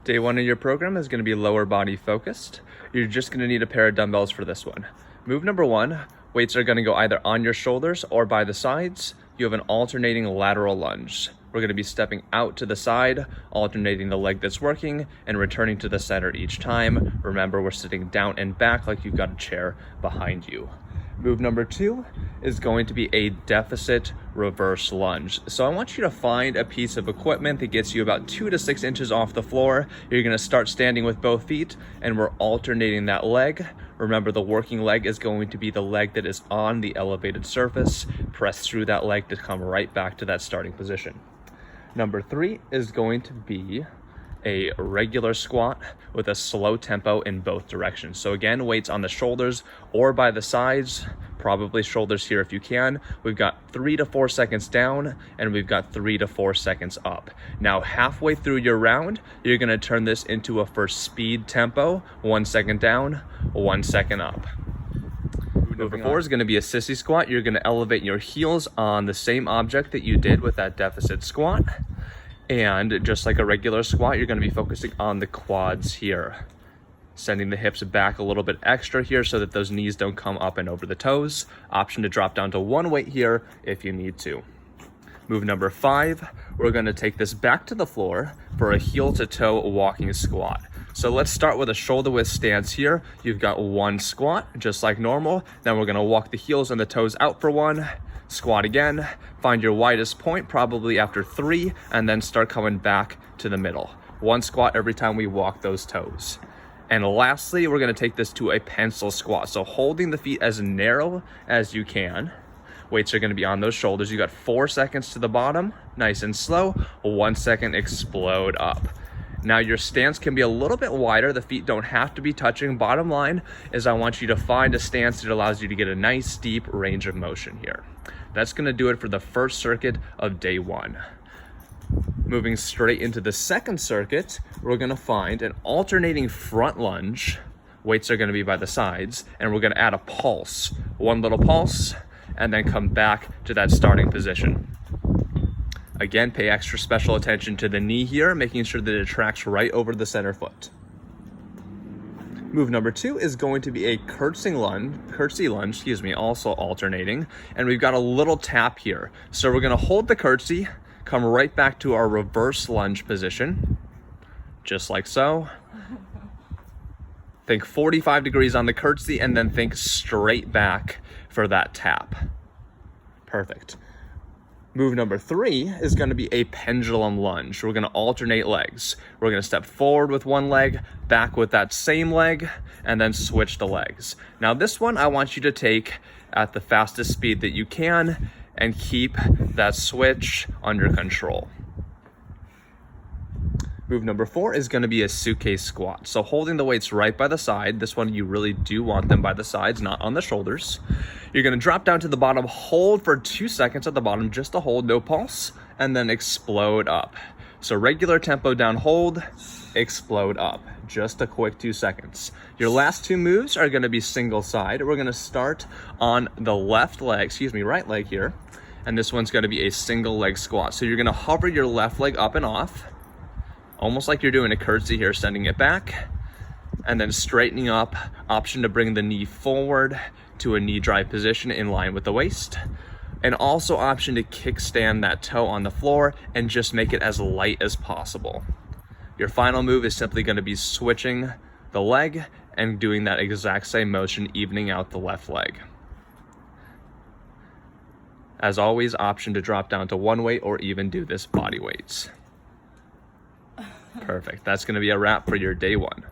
Day one of your program is going to be lower body focused. You're just going to need a pair of dumbbells for this one. Move number one, weights are going to go either on your shoulders or by the sides. You have an alternating lateral lunge. We're going to be stepping out to the side, alternating the leg that's working, and returning to the center each time. Remember, we're sitting down and back like you've got a chair behind you. Move number two is going to be a deficit reverse lunge. So I want you to find a piece of equipment that gets you about 2 to 6 inches off the floor. You're gonna start standing with both feet and we're alternating that leg. Remember, the working leg is going to be the leg that is on the elevated surface. Press through that leg to come right back to that starting position. Number three is going to be a regular squat with a slow tempo in both directions. So again, weights on the shoulders or by the sides, probably shoulders here if you can. We've got 3 to 4 seconds down and we've got 3 to 4 seconds up. Now halfway through your round, you're gonna turn this into a first speed tempo, 1 second down, 1 second up. Number four is gonna be a sissy squat. You're gonna elevate your heels on the same object that you did with that deficit squat. And just like a regular squat, you're going to be focusing on the quads here. Sending the hips back a little bit extra here so that those knees don't come up and over the toes. Option to drop down to one weight here if you need to. Move number five, we're going to take this back to the floor for a heel to toe walking squat. So let's start with a shoulder width stance here. You've got one squat, just like normal. Then we're going to walk the heels and the toes out for one. Squat again, find your widest point probably after 3, and then start coming back to the middle. One squat every time we walk those toes. And lastly, we're gonna take this to a pencil squat. So holding the feet as narrow as you can. Weights are gonna be on those shoulders. You got 4 seconds to the bottom, nice and slow. 1 second, explode up. Now your stance can be a little bit wider. The feet don't have to be touching. Bottom line is I want you to find a stance that allows you to get a nice deep range of motion here. That's gonna do it for the first circuit of day one. Moving straight into the second circuit, we're gonna find an alternating front lunge. Weights are gonna be by the sides, and we're gonna add a pulse. One little pulse, and then come back to that starting position. Again, pay extra special attention to the knee here, making sure that it tracks right over the center foot. Move number two is going to be a curtsy lunge, also alternating. And we've got a little tap here. So we're gonna hold the curtsy, come right back to our reverse lunge position, just like so. Think 45 degrees on the curtsy and then think straight back for that tap. Perfect. Move number three is going to be a pendulum lunge. We're going to alternate legs. We're going to step forward with one leg, back with that same leg, and then switch the legs. Now this one I want you to take at the fastest speed that you can and keep that switch under control. Move number four is going to be a suitcase squat. So holding the weights right by the side. This one you really do want them by the sides, not on the shoulders. You're going to drop down to the bottom, hold for 2 seconds at the bottom, just to hold, no pulse, and then explode up. So regular tempo down, hold, explode up. Just a quick 2 seconds. Your last two moves are going to be single side. We're going to start on the right leg here. And this one's going to be a single leg squat. So you're going to hover your left leg up and off, almost like you're doing a curtsy here, sending it back, and then straightening up. Option to bring the knee forward to a knee drive position in line with the waist. And also option to kickstand that toe on the floor and just make it as light as possible. Your final move is simply going to be switching the leg and doing that exact same motion, evening out the left leg. As always, option to drop down to one weight or even do this body weights. Perfect. That's going to be a wrap for your day one.